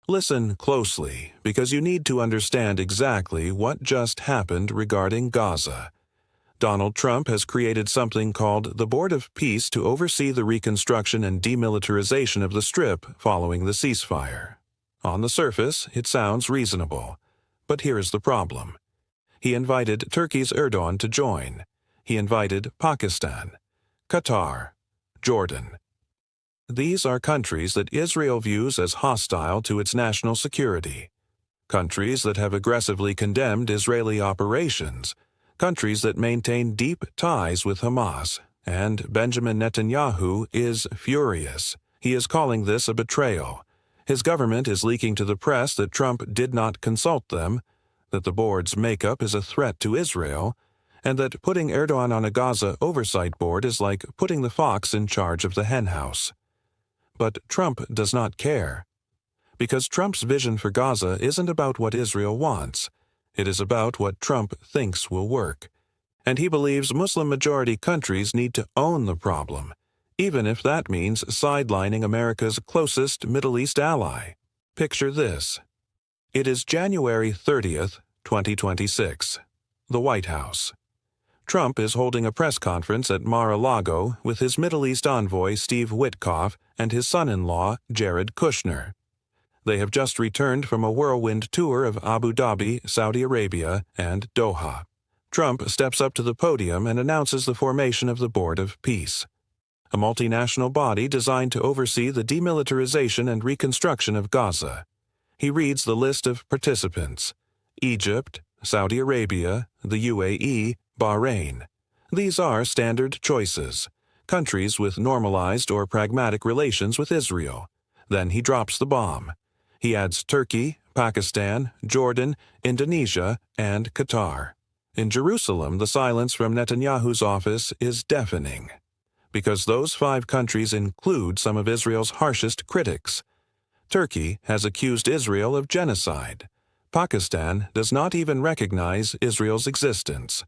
Listen closely, because you need to understand exactly what just happened regarding Gaza. Donald Trump has created something called the Board of Peace to oversee the reconstruction and demilitarization of the Strip following the ceasefire. On the surface, it sounds reasonable. But here is the problem. He invited Turkey's Erdogan to join. He invited Pakistan, Qatar, Jordan. These are countries that Israel views as hostile to its national security. Countries that have aggressively condemned Israeli operations. Countries that maintain deep ties with Hamas. And Benjamin Netanyahu is furious. He is calling this a betrayal. His government is leaking to the press that Trump did not consult them, that the board's makeup is a threat to Israel, and that putting Erdogan on a Gaza oversight board is like putting the fox in charge of the henhouse. But Trump does not care. Because Trump's vision for Gaza isn't about what Israel wants. It is about what Trump thinks will work. And he believes Muslim-majority countries need to own the problem, even if that means sidelining America's closest Middle East ally. Picture this. It is January 30th, 2026. The White House. Trump is holding a press conference at Mar-a-Lago with his Middle East envoy Steve Witkoff and his son-in-law Jared Kushner. They have just returned from a whirlwind tour of Abu Dhabi, Saudi Arabia, and Doha. Trump steps up to the podium and announces the formation of the Board of Peace, a multinational body designed to oversee the demilitarization and reconstruction of Gaza. He reads the list of participants: Egypt, Saudi Arabia, the UAE, Bahrain. These are standard choices, countries with normalized or pragmatic relations with Israel. Then he drops the bomb. He adds Turkey, Pakistan, Jordan, Indonesia, and Qatar. In Jerusalem, the silence from Netanyahu's office is deafening, because those 5 countries include some of Israel's harshest critics. Turkey has accused Israel of genocide. Pakistan does not even recognize Israel's existence.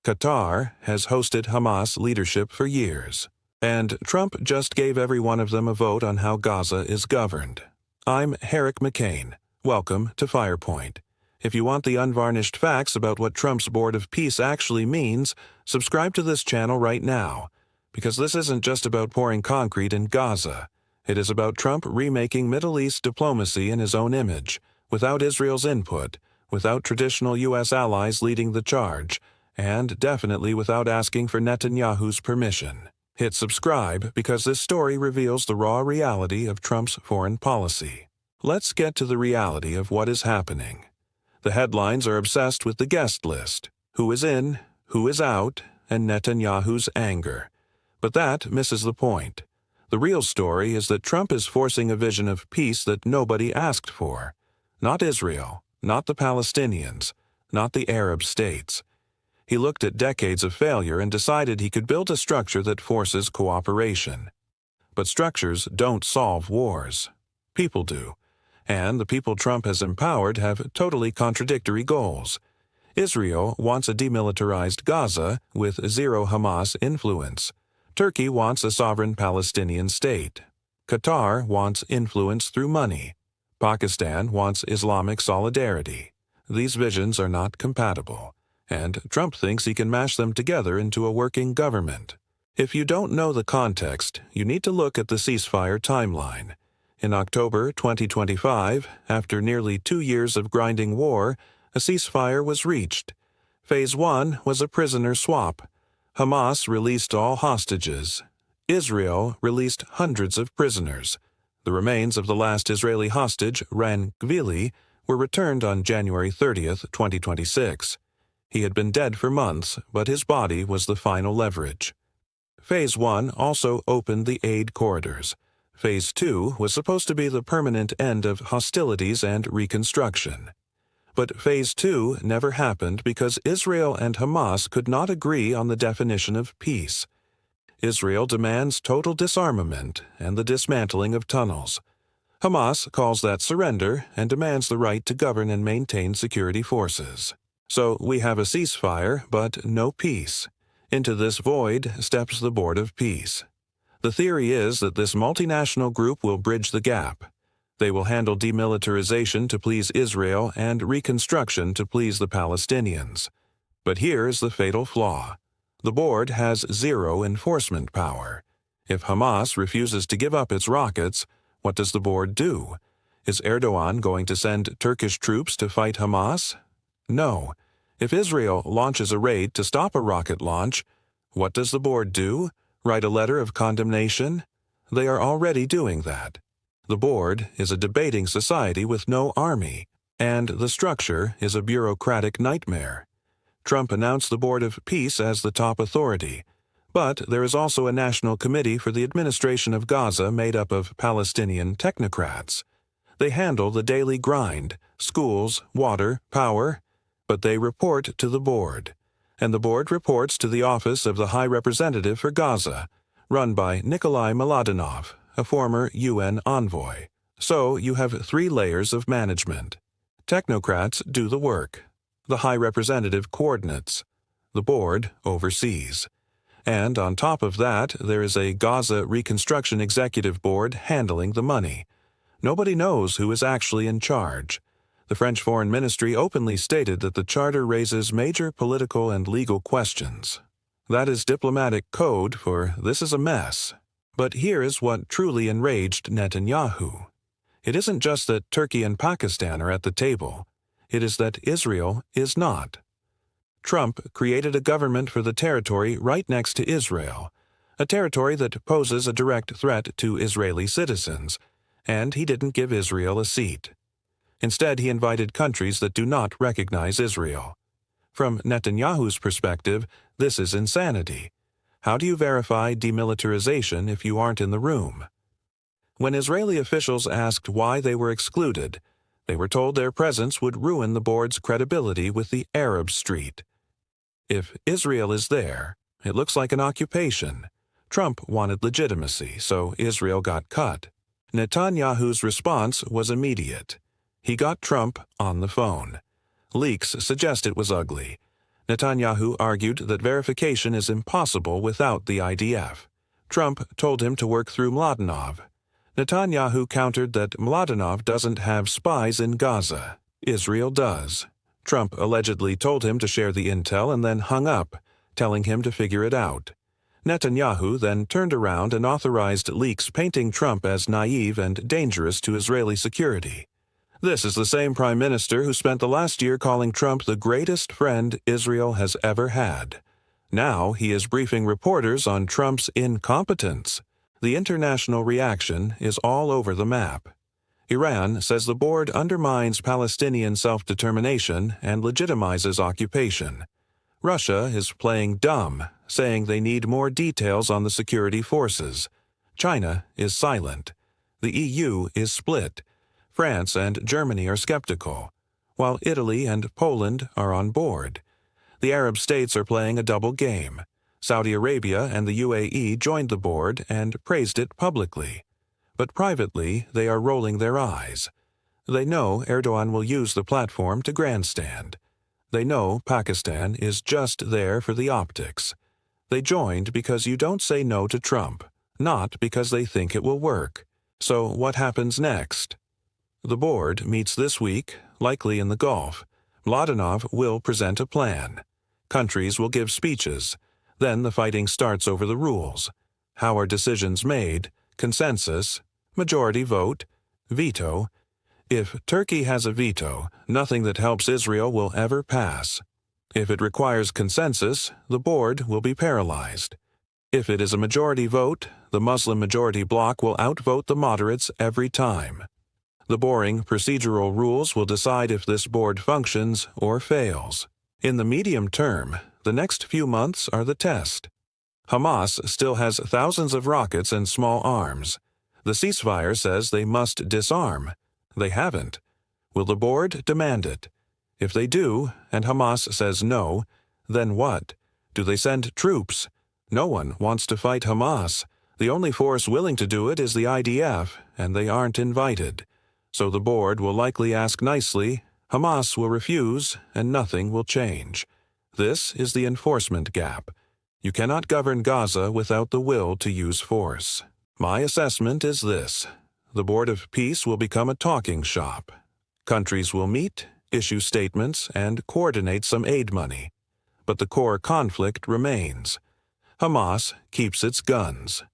Qatar has hosted Hamas leadership for years. And Trump just gave every one of them a vote on how Gaza is governed. I'm Herrick McCain. Welcome to Firepoint. If you want the unvarnished facts about what Trump's Board of Peace actually means, subscribe to this channel right now. Because this isn't just about pouring concrete in Gaza. It is about Trump remaking Middle East diplomacy in his own image, without Israel's input, without traditional U.S. allies leading the charge, and definitely without asking for Netanyahu's permission. Hit subscribe because this story reveals the raw reality of Trump's foreign policy. Let's get to the reality of what is happening. The headlines are obsessed with the guest list, who is in, who is out, and Netanyahu's anger. But that misses the point. The real story is that Trump is forcing a vision of peace that nobody asked for. Not Israel, not the Palestinians, not the Arab states. He looked at decades of failure and decided he could build a structure that forces cooperation. But structures don't solve wars. People do. And the people Trump has empowered have totally contradictory goals. Israel wants a demilitarized Gaza with zero Hamas influence. Turkey wants a sovereign Palestinian state. Qatar wants influence through money. Pakistan wants Islamic solidarity. These visions are not compatible, and Trump thinks he can mash them together into a working government. If you don't know the context, you need to look at the ceasefire timeline. In October 2025, after nearly 2 years of grinding war, a ceasefire was reached. Phase 1 was a prisoner swap. Hamas released all hostages. Israel released hundreds of prisoners. The remains of the last Israeli hostage, Ran Gvili, were returned on January 30th, 2026. He had been dead for months, but his body was the final leverage. Phase 1 also opened the aid corridors. Phase 2 was supposed to be the permanent end of hostilities and reconstruction. But Phase 2 never happened because Israel and Hamas could not agree on the definition of peace. Israel demands total disarmament and the dismantling of tunnels. Hamas calls that surrender and demands the right to govern and maintain security forces. So we have a ceasefire, but no peace. Into this void steps the Board of Peace. The theory is that this multinational group will bridge the gap. They will handle demilitarization to please Israel and reconstruction to please the Palestinians. But here is the fatal flaw. The board has zero enforcement power. If Hamas refuses to give up its rockets, what does the board do? Is Erdogan going to send Turkish troops to fight Hamas? No. If Israel launches a raid to stop a rocket launch, what does the board do? Write a letter of condemnation? They are already doing that. The board is a debating society with no army, and the structure is a bureaucratic nightmare. Trump announced the Board of Peace as the top authority, but there is also a National Committee for the Administration of Gaza made up of Palestinian technocrats. They handle the daily grind, schools, water, power, but they report to the board. And the board reports to the Office of the High Representative for Gaza, run by Nikolai Mladenov, a former UN envoy. So you have 3 layers of management. Technocrats do the work. The High Representative coordinates. The board oversees. And on top of that, there is a Gaza Reconstruction Executive Board handling the money. Nobody knows who is actually in charge. The French Foreign Ministry openly stated that the charter raises major political and legal questions. That is diplomatic code for this is a mess. But here is what truly enraged Netanyahu. It isn't just that Turkey and Pakistan are at the table. It is that Israel is not. Trump created a government for the territory right next to Israel, a territory that poses a direct threat to Israeli citizens, and he didn't give Israel a seat. Instead, he invited countries that do not recognize Israel. From Netanyahu's perspective, this is insanity. How do you verify demilitarization if you aren't in the room? When Israeli officials asked why they were excluded, they were told their presence would ruin the board's credibility with the Arab street. If Israel is there, it looks like an occupation. Trump wanted legitimacy, so Israel got cut. Netanyahu's response was immediate. He got Trump on the phone. Leaks suggest it was ugly. Netanyahu argued that verification is impossible without the IDF. Trump told him to work through Mladenov. Netanyahu countered that Mladenov doesn't have spies in Gaza. Israel does. Trump allegedly told him to share the intel and then hung up, telling him to figure it out. Netanyahu then turned around and authorized leaks painting Trump as naive and dangerous to Israeli security. This is the same prime minister who spent the last year calling Trump the greatest friend Israel has ever had. Now he is briefing reporters on Trump's incompetence. The international reaction is all over the map. Iran says the board undermines Palestinian self-determination and legitimizes occupation. Russia is playing dumb, saying they need more details on the security forces. China is silent. The EU is split. France and Germany are skeptical, while Italy and Poland are on board. The Arab states are playing a double game. Saudi Arabia and the UAE joined the board and praised it publicly. But privately, they are rolling their eyes. They know Erdogan will use the platform to grandstand. They know Pakistan is just there for the optics. They joined because you don't say no to Trump, not because they think it will work. So what happens next? The board meets this week, likely in the Gulf. Mladenov will present a plan. Countries will give speeches. Then the fighting starts over the rules. How are decisions made? Consensus, majority vote, veto. If Turkey has a veto, nothing that helps Israel will ever pass. If it requires consensus, the board will be paralyzed. If it is a majority vote, the Muslim majority bloc will outvote the moderates every time. The boring procedural rules will decide if this board functions or fails. In the medium term, the next few months are the test. Hamas still has thousands of rockets and small arms. The ceasefire says they must disarm. They haven't. Will the board demand it? If they do, and Hamas says no, then what? Do they send troops? No one wants to fight Hamas. The only force willing to do it is the IDF, and they aren't invited. So the board will likely ask nicely, Hamas will refuse, and nothing will change. This is the enforcement gap. You cannot govern Gaza without the will to use force. My assessment is this. The Board of Peace will become a talking shop. Countries will meet, issue statements, and coordinate some aid money. But the core conflict remains. Hamas keeps its guns.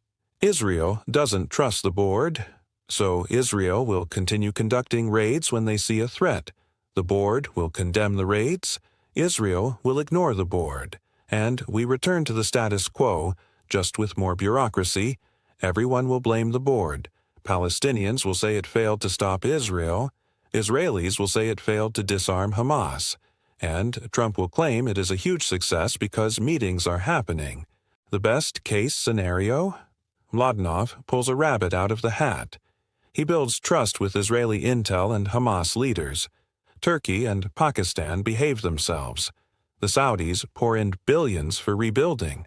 Israel doesn't trust the board, so Israel will continue conducting raids when they see a threat. The board will condemn the raids, Israel will ignore the board, and we return to the status quo, just with more bureaucracy. Everyone will blame the board. Palestinians will say it failed to stop Israel. Israelis will say it failed to disarm Hamas. And Trump will claim it is a huge success because meetings are happening. The best-case scenario? Mladenov pulls a rabbit out of the hat. He builds trust with Israeli intel and Hamas leaders. Turkey and Pakistan behave themselves. The Saudis pour in billions for rebuilding.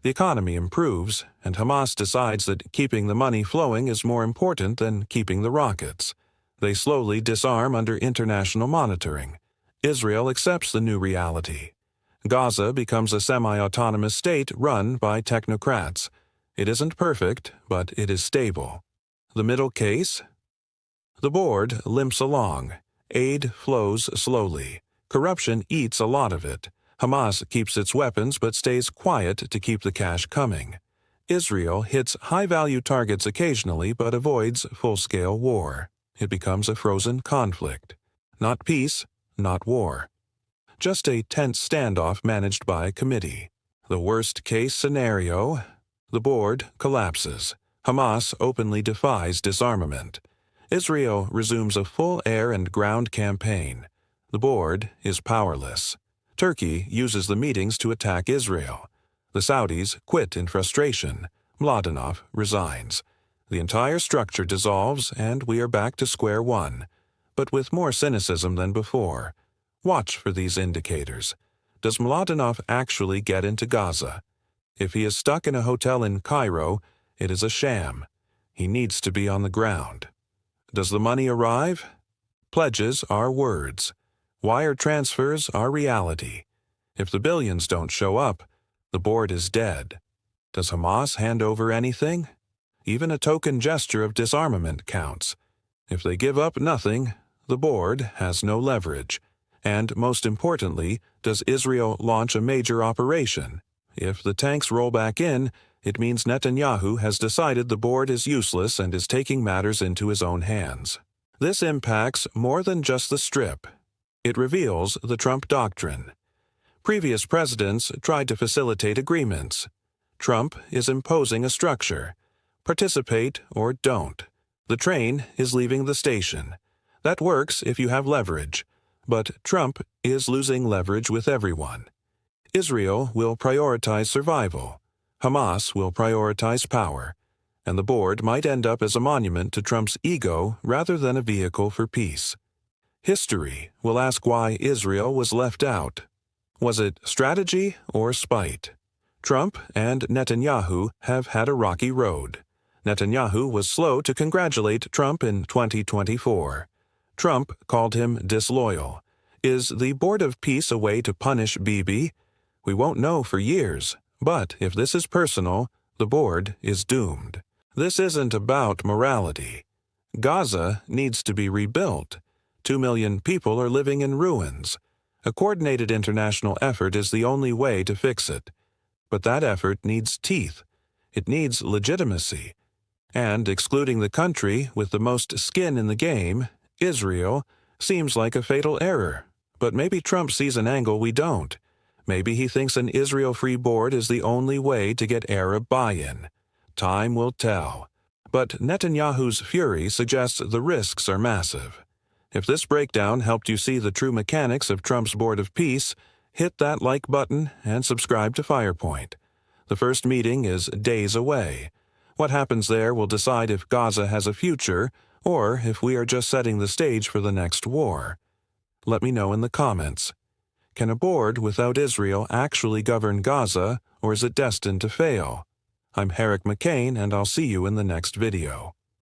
The economy improves, and Hamas decides that keeping the money flowing is more important than keeping the rockets. They slowly disarm under international monitoring. Israel accepts the new reality. Gaza becomes a semi-autonomous state run by technocrats. It isn't perfect, but it is stable. The middle case? The board limps along. Aid flows slowly. Corruption eats a lot of it. Hamas keeps its weapons but stays quiet to keep the cash coming. Israel hits high-value targets occasionally but avoids full-scale war. It becomes a frozen conflict. Not peace, not war. Just a tense standoff managed by committee. The worst-case scenario: the board collapses. Hamas openly defies disarmament. Israel resumes a full air and ground campaign. The board is powerless. Turkey uses the meetings to attack Israel. The Saudis quit in frustration. Mladenov resigns. The entire structure dissolves, and we are back to square one, but with more cynicism than before. Watch for these indicators. Does Mladenov actually get into Gaza? If he is stuck in a hotel in Cairo, it is a sham. He needs to be on the ground. Does the money arrive? Pledges are words. Wire transfers are reality. If the billions don't show up, the board is dead. Does Hamas hand over anything? Even a token gesture of disarmament counts. If they give up nothing, the board has no leverage. And most importantly, does Israel launch a major operation? If the tanks roll back in, it means Netanyahu has decided the board is useless and is taking matters into his own hands. This impacts more than just the Strip. It reveals the Trump doctrine. Previous presidents tried to facilitate agreements. Trump is imposing a structure. Participate or don't. The train is leaving the station. That works if you have leverage. But Trump is losing leverage with everyone. Israel will prioritize survival. Hamas will prioritize power. And the board might end up as a monument to Trump's ego rather than a vehicle for peace. History will ask why Israel was left out. Was it strategy or spite? Trump and Netanyahu have had a rocky road. Netanyahu was slow to congratulate Trump in 2024. Trump called him disloyal. Is the Board of Peace a way to punish Bibi? We won't know for years, but if this is personal, the board is doomed. This isn't about morality. Gaza needs to be rebuilt. 2 million people are living in ruins. A coordinated international effort is the only way to fix it. But that effort needs teeth. It needs legitimacy. And excluding the country with the most skin in the game, Israel, seems like a fatal error. But maybe Trump sees an angle we don't. Maybe he thinks an Israel-free board is the only way to get Arab buy-in. Time will tell. But Netanyahu's fury suggests the risks are massive. If this breakdown helped you see the true mechanics of Trump's Board of Peace, hit that like button and subscribe to Firepoint. The first meeting is days away. What happens there will decide if Gaza has a future or if we are just setting the stage for the next war. Let me know in the comments. Can a board without Israel actually govern Gaza, or is it destined to fail? I'm Herrick McCain, and I'll see you in the next video.